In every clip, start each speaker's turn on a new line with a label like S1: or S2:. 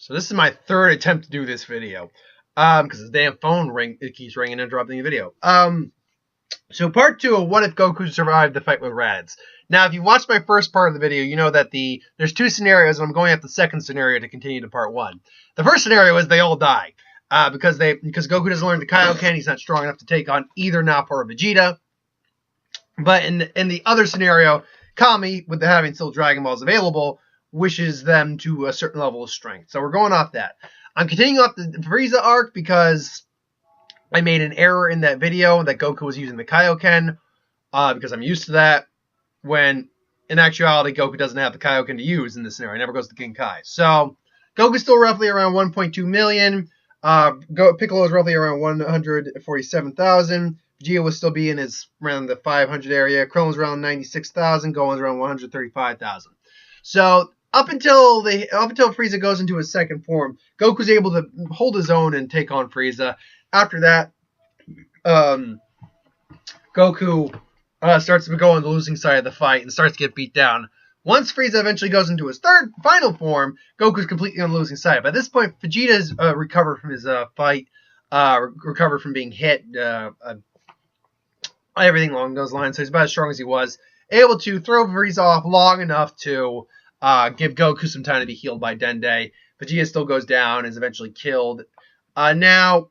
S1: So this is my third attempt to do this video. Because the damn phone it keeps ringing and interrupting the video. So part 2 of what if Goku survived the fight with Raddiz. Now, if you watched my first part of the video, you know that there's 2 scenarios, and I'm going at the second scenario to continue to part 1. The first scenario is they all die. Because Goku doesn't learn the Kaioken, he's not strong enough to take on either Nappa or Vegeta. But in the other scenario, Kami, with having still Dragon Balls available, wishes them to a certain level of strength. So we're going off that. I'm continuing off the Frieza arc because I made an error in that video that Goku was using the Kaioken, because I'm used to that, when in actuality Goku doesn't have the Kaioken to use in this scenario. He never goes to King Kai. So Goku's still roughly around 1.2 million. Piccolo is roughly around 147,000. Vegeta will still be in around the 500 area. Krillin's around 96,000. Gohan's around 135,000. So up until Frieza goes into his second form, Goku's able to hold his own and take on Frieza. After that, Goku starts to go on the losing side of the fight and starts to get beat down. Once Frieza eventually goes into his third, final form, Goku's completely on the losing side. By this point, Vegeta's recovered from his fight, recovered from being hit, everything along those lines. So he's about as strong as he was, able to throw Frieza off long enough to give Goku some time to be healed by Dende. Vegeta still goes down and is eventually killed. Now,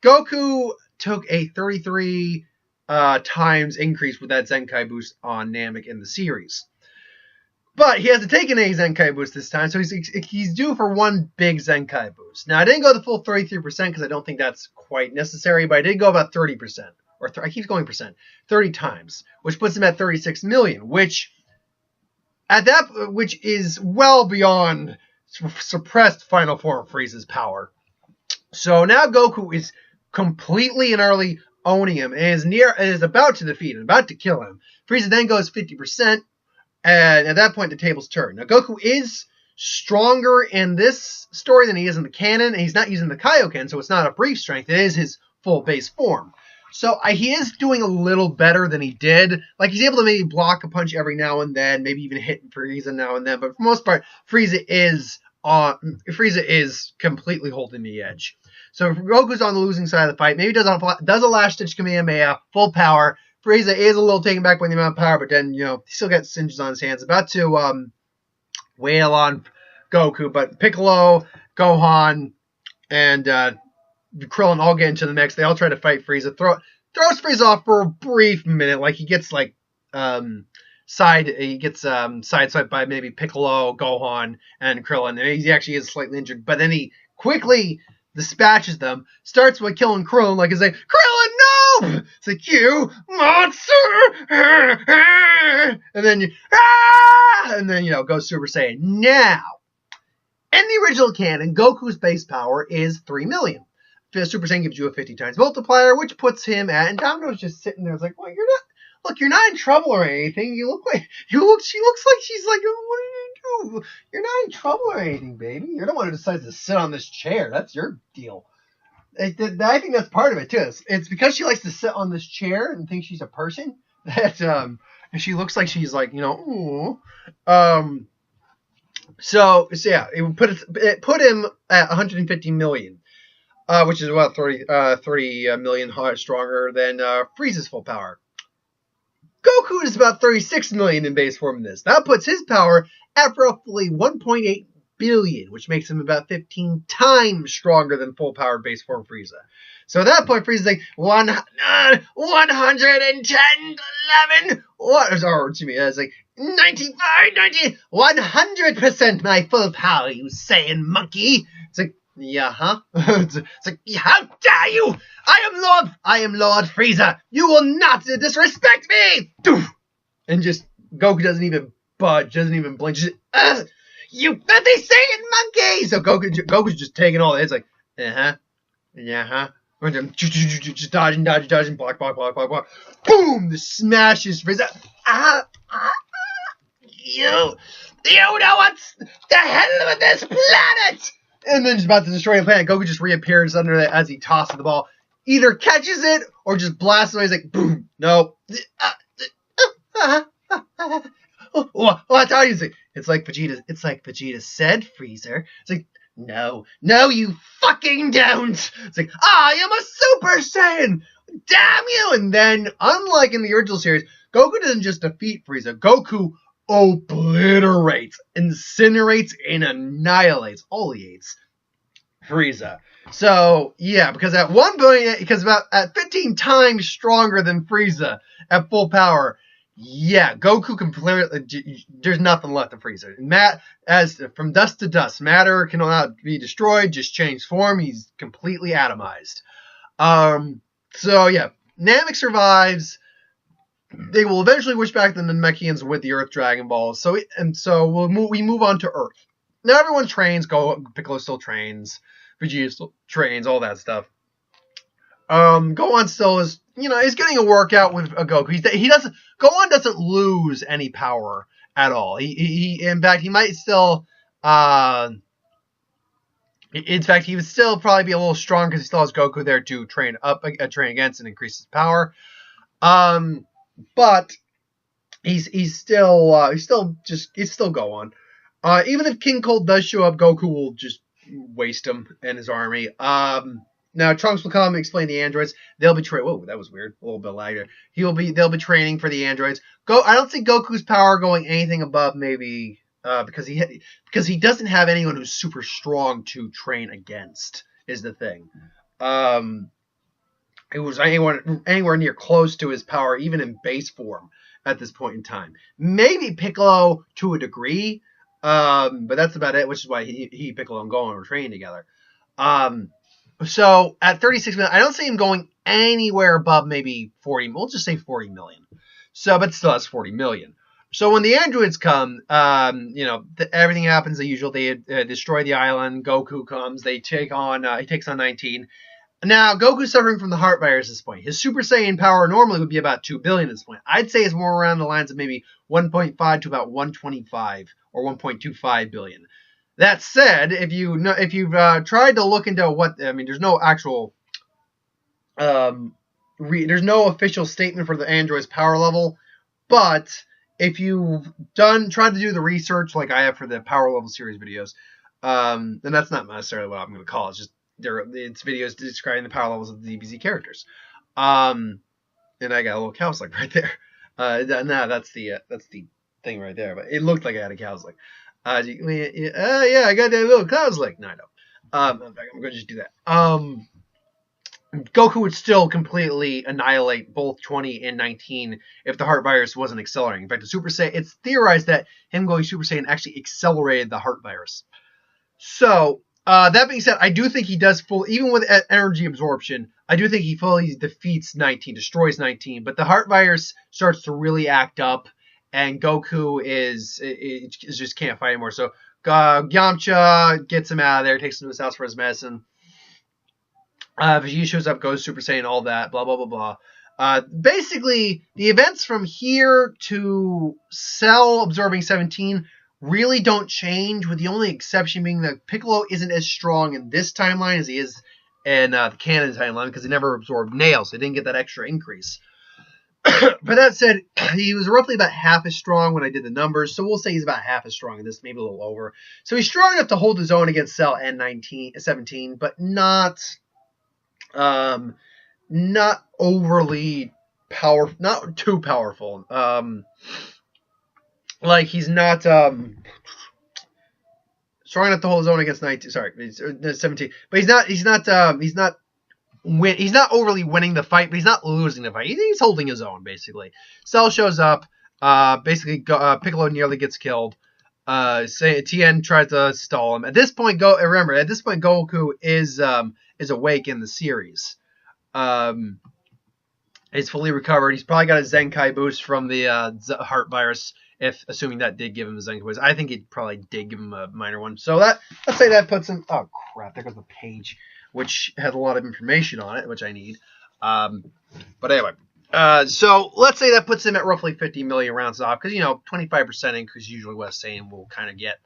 S1: Goku took a 33 times increase with that Zenkai boost on Namek in the series. But he hasn't taken a Zenkai boost this time, so he's due for one big Zenkai boost. Now, I didn't go the full 33% because I don't think that's quite necessary, but I did go about 30%. I keep going percent. 30 times, which puts him at 36 million, which is well beyond suppressed final form Frieza's power. So now Goku is completely and utterly owning him and is about to defeat him, about to kill him. Frieza then goes 50%. And at that point, the tables turn. Now, Goku is stronger in this story than he is in the canon, and he's not using the Kaioken, so it's not a brief strength. It is his full base form. So he is doing a little better than he did. Like, he's able to maybe block a punch every now and then, maybe even hit Frieza now and then. But for the most part, Frieza is completely holding the edge. So if Goku's on the losing side of the fight, maybe does a Last Ditch Kamehameha, full power. Frieza is a little taken back by the amount of power, but then, he still got singes on his hands. About to wail on Goku, but Piccolo, Gohan, and Krillin all get into the mix. They all try to fight Frieza. Throws Frieza off for a brief minute. Like, he gets, sideswiped by maybe Piccolo, Gohan, and Krillin. And he actually is slightly injured, but then he quickly dispatches them, starts with killing Krillin, like he's like, Krillin, no! It's like, you monster! And then goes Super Saiyan. Now, in the original canon, Goku's base power is 3 million. Super Saiyan gives you a 50 times multiplier, which puts him at, and Domino's just sitting there, like, well, you're not in trouble or anything. She looks like she's like, what did you do? You're not in trouble or anything, baby. You're the one who decides to sit on this chair. That's your deal. I think that's part of it, too. It's because she likes to sit on this chair and thinks she's a person that she looks like she's like, ooh. So yeah, it put him at 150 million, which is about 30 million stronger than Frieza's full power. Goku is about 36 million in base form in this. That puts his power at roughly 1.8 billion, which makes him about 15 times stronger than full power base form Frieza. So at that point, Frieza's like 110, 11, it's like 95, 90, 100% my full power, you Saiyan monkey. It's like, yeah, huh? It's like, how dare you! I am Lord Frieza! You will not disrespect me! And just, Goku doesn't even budge, doesn't even blink, just, you filthy Saiyan monkey! So Goku's just taking all that. It's like, just dodging, block. Boom! The smashes Frieza. You know what's the hell with this planet? And then just about to destroy the planet, Goku just reappears under it as he tosses the ball. Either catches it or just blasts away. He's like, boom, no. What's how you say? It's like Vegeta said, Freezer. It's like, No, you fucking don't. It's like, I am a Super Saiyan. Damn you! And then, unlike in the original series, Goku doesn't just defeat Frieza. Goku obliterates, incinerates, and annihilates, Frieza. So, yeah, because at 1 billion, because at 15 times stronger than Frieza at full power, yeah, Goku completely, there's nothing left of Frieza. As from dust to dust, matter cannot be destroyed, just change form. He's completely atomized. So yeah, Namek survives. They will eventually wish back the Namekians with the Earth Dragon Balls. So we move on to Earth. Now everyone trains. Piccolo still trains. Vegeta still trains. All that stuff. Gohan still is, is getting a workout with Goku. Gohan doesn't lose any power at all. He in fact, he might still, in fact, he would still probably be a little strong because he still has Goku there to train against and increase his power. But he's still Gohan. Even if King Cold does show up, Goku will just waste him and his army. Now Trunks will come and explain the androids. They'll be Whoa, that was weird. A little bit lag there. They'll be training for the androids. I don't see Goku's power going anything above maybe because he doesn't have anyone who's super strong to train against. Is the thing. It was anywhere near close to his power, even in base form at this point in time. Maybe Piccolo to a degree, but that's about it. Which is why Piccolo and Gohan were training together. So at 36 million, I don't see him going anywhere above maybe 40. We'll just say 40 million. So, but still, that's 40 million. So when the androids come, everything happens as usual. They destroy the island. Goku comes. He takes on 19. Now, Goku's suffering from the heart virus at this point. His Super Saiyan power normally would be about 2 billion at this point. I'd say it's more around the lines of maybe 1.5 to about 125 or 1.25 billion. That said, if you've tried to look into there's no actual, there's no official statement for the android's power level, but if you've tried to do the research like I have for the Power Level series videos, then that's not necessarily what I'm going to call it. It's just it's videos describing the power levels of the DBZ characters. And I got a little cowslick right there. That's the thing right there. But it looked like I had a cowslick. Yeah, I got that little cowslick. No, I don't. In fact, I'm going to just do that. Goku would still completely annihilate both 20 and 19 if the heart virus wasn't accelerating. In fact, the Super Saiyan, it's theorized that him going Super Saiyan actually accelerated the heart virus. So, that being said, I do think he does even with energy absorption, I do think he fully defeats 19, destroys 19, but the heart virus starts to really act up, and Goku just can't fight anymore. So, Yamcha gets him out of there, takes him to his house for his medicine. Vegeta shows up, goes Super Saiyan, all that, blah, blah, blah, blah. Basically, the events from here to Cell absorbing 17 really don't change, with the only exception being that Piccolo isn't as strong in this timeline as he is in the canon timeline, because he never absorbed nails, so he didn't get that extra increase. But that said, he was roughly about half as strong when I did the numbers, so we'll say he's about half as strong in this, maybe a little over. So he's strong enough to hold his own against Cell and 17, but not overly powerful, not too powerful. Like he's not strong enough to hold his own against 19. Sorry, 17. But he's not overly winning the fight, but he's not losing the fight. He's holding his own basically. Cell shows up. Piccolo nearly gets killed. Tien tries to stall him. At this point, Goku is awake in the series. He's fully recovered. He's probably got a Zenkai boost from the heart virus, assuming that did give him a Zenkai boost. I think it probably did give him a minor one. So let's say that puts him. Oh crap! There goes the page, which has a lot of information on it, which I need. But anyway, so let's say that puts him at roughly 50 million rounds off, because 25% increase is usually what a Saiyan will kind of get.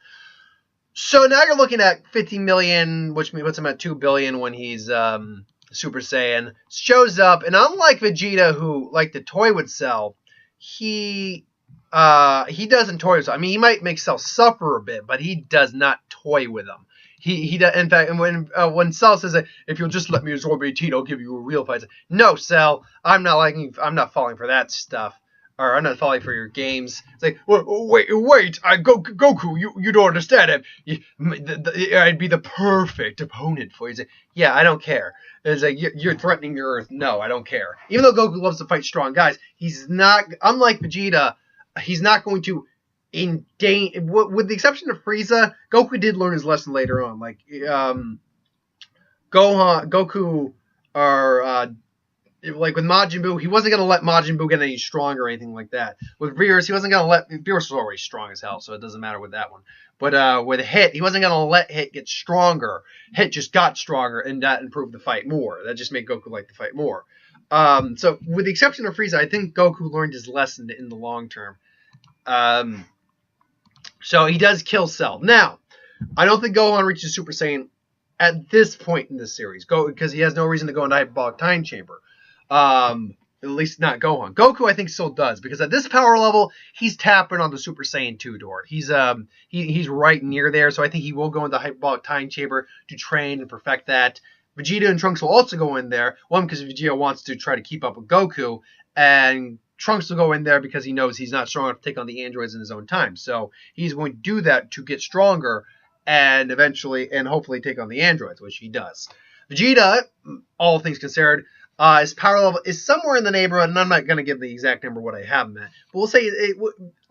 S1: So now you're looking at 50 million, which puts him at 2 billion when he's Super Saiyan. Shows up, and unlike Vegeta, who like to toy with Cell, he doesn't toy with Cell. I mean, he might make Cell suffer a bit, but he does not toy with him. In fact, and when Cell says that if you'll just let me absorb 18, I'll give you a real fight. No, Cell, I'm not falling for that stuff, or I'm not falling for your games. It's like, wait, Goku, you don't understand it. I'd be the perfect opponent for you. It's like, yeah, I don't care. It's like you're threatening your Earth. No, I don't care. Even though Goku loves to fight strong guys, he's not. Unlike Vegeta, he's not going to. With the exception of Frieza, Goku did learn his lesson later on. Like Goku, or like with Majin Buu, he wasn't gonna let Majin Buu get any stronger or anything like that. With Beerus, he wasn't gonna let Beerus was already strong as hell, so it doesn't matter with that one. But with Hit, he wasn't gonna let Hit get stronger. Hit just got stronger, and that improved the fight more. That just made Goku like the fight more. So with the exception of Frieza, I think Goku learned his lesson in the long term. So he does kill Cell. Now, I don't think Gohan reaches Super Saiyan at this point in this series, because he has no reason to go into Hyperbolic Time Chamber. At least not Gohan. Goku, I think, still does, because at this power level, he's tapping on the Super Saiyan 2 door. He's right near there, so I think he will go into Hyperbolic Time Chamber to train and perfect that. Vegeta and Trunks will also go in there. One, because Vegeta wants to try to keep up with Goku, and Trunks will go in there because he knows he's not strong enough to take on the androids in his own time. So he's going to do that to get stronger and eventually and hopefully take on the androids, which he does. Vegeta, all things considered, his power level is somewhere in the neighborhood, and I'm not going to give the exact number what I have him at, but we'll say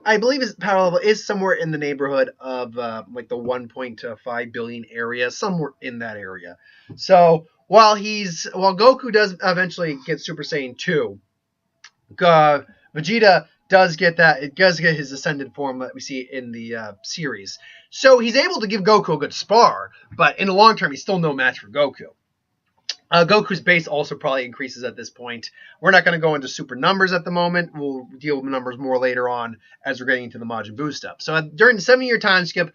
S1: I believe his power level is somewhere in the neighborhood of like the 1.5 billion area, somewhere in that area. So while Goku does eventually get Super Saiyan 2, Vegeta does get that. It does get his ascended form that we see in the series. So he's able to give Goku a good spar, but in the long term, he's still no match for Goku. Goku's base also probably increases at this point. We're not going to go into super numbers at the moment. We'll deal with numbers more later on as we're getting into the Majin Buu stuff. So during the 7-year time skip,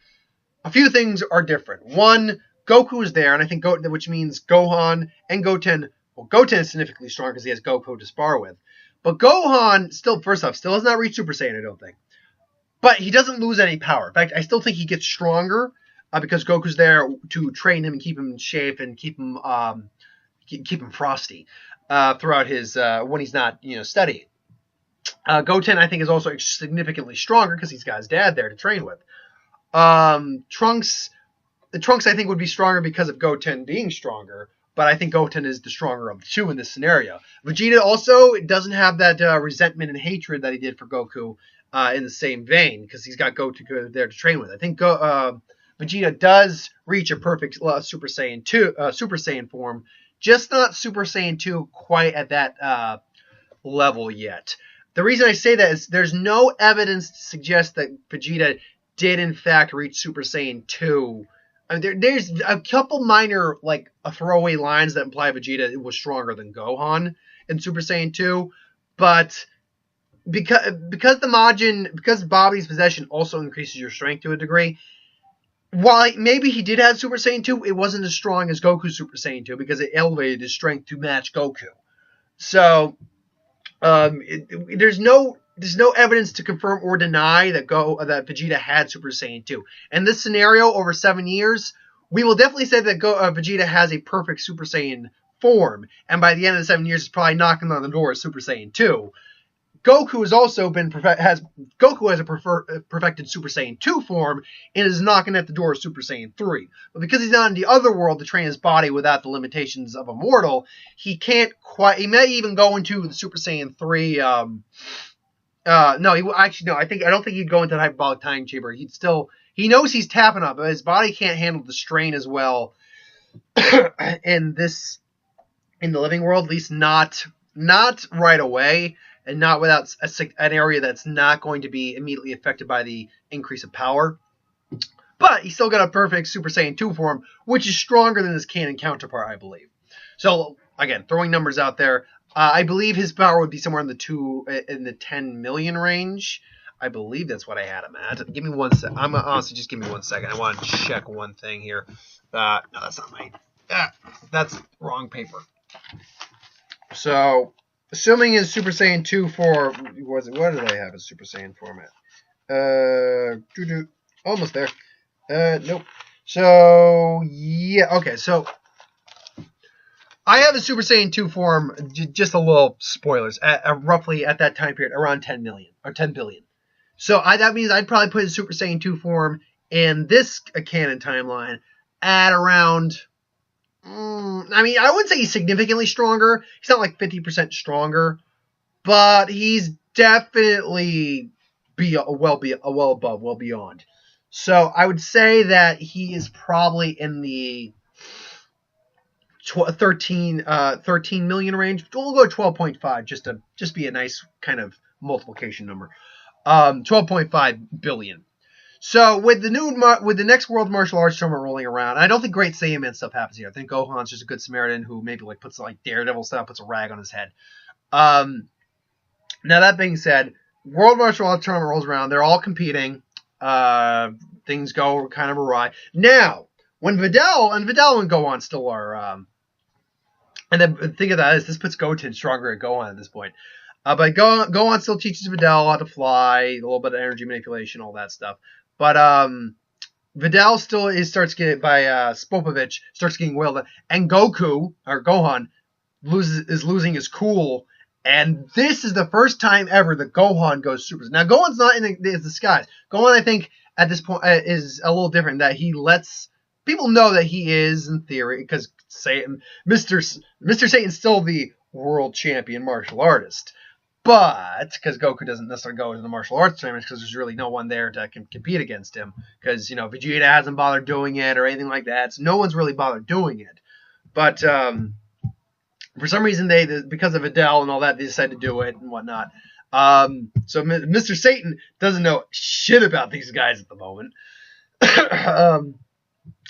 S1: a few things are different. One, Goku is there, and I think which means Gohan and Goten. Well, Goten is significantly stronger because he has Goku to spar with. But Gohan, first off, still has not reached Super Saiyan, I don't think. But he doesn't lose any power. In fact, I still think he gets stronger because Goku's there to train him and keep him in shape and keep him frosty throughout his when he's not studying. Goten, I think, is also significantly stronger because he's got his dad there to train with. Trunks, I think, would be stronger because of Goten being stronger. But I think Goten is the stronger of the two in this scenario. Vegeta also doesn't have that resentment and hatred that he did for Goku in the same vein because he's got Goku there to train with. I think Vegeta does reach a perfect Super Saiyan form, just not Super Saiyan 2 quite at that level yet. The reason I say that is there's no evidence to suggest that Vegeta did in fact reach Super Saiyan 2. I mean, there's a couple minor, like, throwaway lines that imply Vegeta was stronger than Gohan in Super Saiyan 2, but because Bobby's possession also increases your strength to a degree, while maybe he did have Super Saiyan 2, it wasn't as strong as Goku's Super Saiyan 2 because it elevated his strength to match Goku. So, there's no evidence to confirm or deny that Vegeta had Super Saiyan 2. In this scenario, over 7 years, we will definitely say that Vegeta has a perfect Super Saiyan form, and by the end of the 7 years, it's probably knocking on the door of Super Saiyan 2. Goku has also a perfected Super Saiyan 2 form and is knocking at the door of Super Saiyan 3. But because he's not in the other world to train his body without the limitations of a mortal, he can't quite. He may even go into the Super Saiyan 3. I don't think he'd go into the Hyperbolic Time Chamber. He knows he's tapping up, but his body can't handle the strain as well in the living world, at least not right away, and not without an area that's not going to be immediately affected by the increase of power. But he's still got a perfect Super Saiyan 2 form, which is stronger than his canon counterpart, I believe. So, again, throwing numbers out there, I believe his power would be somewhere in the 10 million range. I believe that's what I had him at. Give me 1 second. Honestly, just give me 1 second. I want to check one thing here. No, that's not mine. That's wrong paper. So, assuming his Super Saiyan 2 form, what did I have his Super Saiyan form at? Almost there. Nope. So, yeah, okay, so I have a Super Saiyan 2 form, just a little spoilers, roughly at that time period, around 10 million, or 10 billion. So that means I'd probably put a Super Saiyan 2 form in this canon timeline at around, I mean, I wouldn't say he's significantly stronger. He's not like 50% stronger, but he's definitely well above, well beyond. So I would say that he is probably in the 13 million range. We'll go 12.5 just to be a nice kind of multiplication number. 12.5 billion. So with the next World Martial Arts Tournament rolling around, I don't think Great Saiyan Man stuff happens here. I think Gohan's just a good Samaritan who maybe like puts like Daredevil stuff, puts a rag on his head. Now that being said, World Martial Arts Tournament rolls around. They're all competing. Things go kind of awry. Now, when Videl and Gohan still are, and then think of that as this puts Goten stronger at Gohan at this point. But Gohan still teaches Videl how to fly, a little bit of energy manipulation, all that stuff. But Videl still starts getting by Spopovich starts getting willed, and Gohan is losing his cool. And this is the first time ever that Gohan goes Super Saiyan. Now Gohan's not in his disguise. Gohan, I think, at this point is a little different. That he lets people know that he is, in theory, because Mr. Satan's still the world champion martial artist. But, because Goku doesn't necessarily go to the martial arts tournaments because there's really no one there to compete against him. Because, Vegeta hasn't bothered doing it or anything like that. So no one's really bothered doing it. But, for some reason, because of Videl and all that, they decided to do it and whatnot. So Mr. Satan doesn't know shit about these guys at the moment.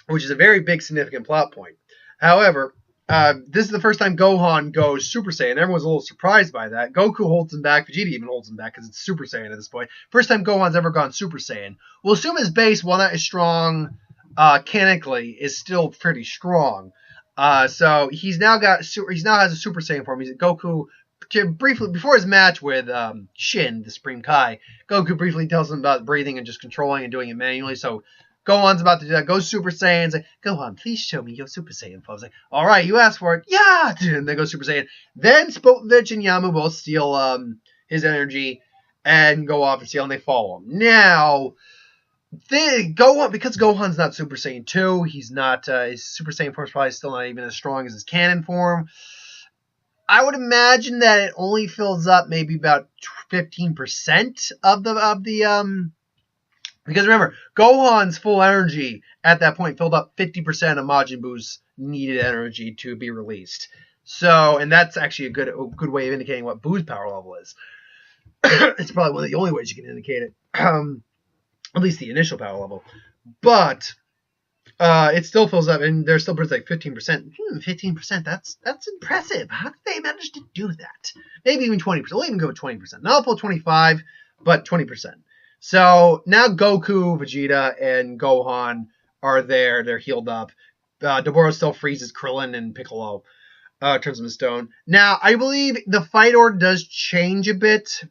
S1: Which is a very big, significant plot point. However, this is the first time Gohan goes Super Saiyan. Everyone's a little surprised by that. Goku holds him back. Vegeta even holds him back because it's Super Saiyan at this point. First time Gohan's ever gone Super Saiyan. We'll assume his base, while not as strong canonically, is still pretty strong. So he now has a Super Saiyan form. He's Goku. Briefly before his match with Shin, the Supreme Kai, Goku briefly tells him about breathing and just controlling and doing it manually. So Gohan's about to do that. Goes Super Saiyan. He's like, Gohan, please show me your Super Saiyan form. I was like, all right, you asked for it. Yeah! And they go Super Saiyan. Then Spopovich and Yamu both steal his energy and go off and steal, and they follow him. Now, because Gohan's not Super Saiyan 2, he's not, his Super Saiyan form is probably still not even as strong as his canon form. I would imagine that it only fills up maybe about 15% of the because remember, Gohan's full energy at that point filled up 50% of Majin Buu's needed energy to be released. So, and that's actually a good way of indicating what Buu's power level is. It's probably one of the only ways you can indicate it. At least the initial power level. But it still fills up, and there's still like 15%. 15%, that's impressive. How did they manage to do that? Maybe even 20%. We'll even go with 20%. Not full 25, but 20%. So now Goku, Vegeta, and Gohan are there. They're healed up. Deborah still freezes Krillin and Piccolo, turns them to stone. Now, I believe the fight order does change a bit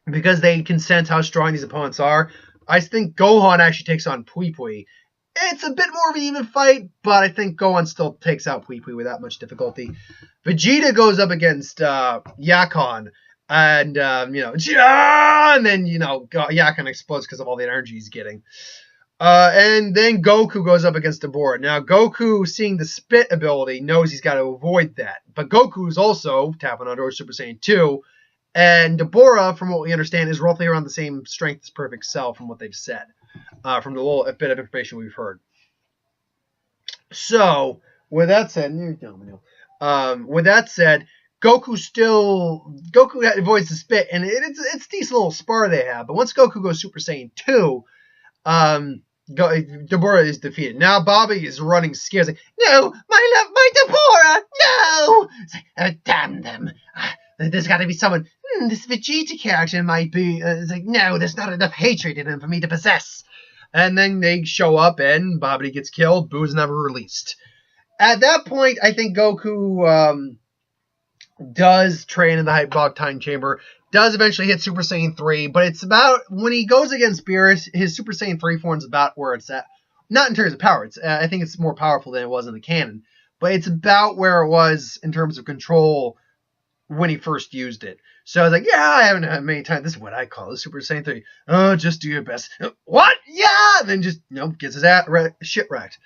S1: because they can sense how strong these opponents are. I think Gohan actually takes on Pui Pui. It's a bit more of an even fight, but I think Gohan still takes out Pui Pui without much difficulty. Vegeta goes up against Yakon. And, and then, Yakon explodes because of all the energy he's getting. And then Goku goes up against Deborah. Now, Goku, seeing the spit ability, knows he's got to avoid that. But Goku's also tapping onto Super Saiyan 2. And Deborah, from what we understand, is roughly around the same strength as Perfect Cell from what they've said. From the little bit of information we've heard. So, with that said, Goku avoids the spit, and it's a decent little spar they have. But once Goku goes Super Saiyan 2, Deborah is defeated. Now Bobby is running scared. He's like, no, my Deborah, no! It's like, damn them. There's got to be someone. This Vegeta character might be. It's like, no, there's not enough hatred in him for me to possess. And then they show up, and Bobby gets killed. Boo's never released. At that point, I think Goku does train in the Hyperbolic Time Chamber, does eventually hit Super Saiyan 3, but it's about, when he goes against Beerus, his Super Saiyan 3 form is about where it's at, not in terms of power. I think it's more powerful than it was in the canon, but it's about where it was in terms of control when he first used it. So I was like, yeah, I haven't had many times. This is what I call the Super Saiyan 3. Oh, just do your best. What? Yeah! And then just, gets his shit wrecked.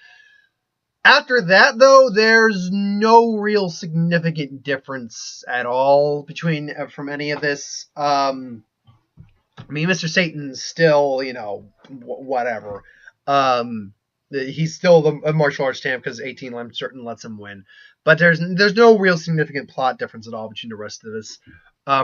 S1: After that, though, there's no real significant difference at all from any of this. I mean, Mr. Satan's still, whatever. He's still a martial arts champ because 18 lets him win. But there's no real significant plot difference at all between the rest of this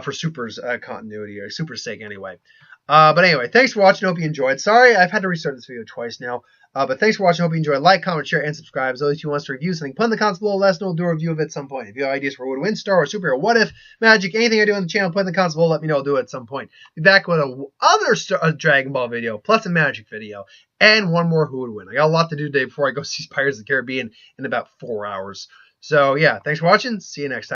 S1: for Super's continuity, or Super's sake anyway. But anyway, thanks for watching. Hope you enjoyed. Sorry, I've had to restart this video twice now. But thanks for watching. Hope you enjoyed. Like, comment, share, and subscribe. As always, if you want us to review something, put in the comments below. Let us know. We'll do a review of it at some point. If you have ideas for what would win, Star Wars, superhero, what if, magic, anything I do on the channel, put in the comments below. Let me know. I'll do it at some point. Be back with a Dragon Ball video, plus a magic video, and one more who would win. I got a lot to do today before I go see Pirates of the Caribbean in about 4 hours. So, yeah, thanks for watching. See you next time.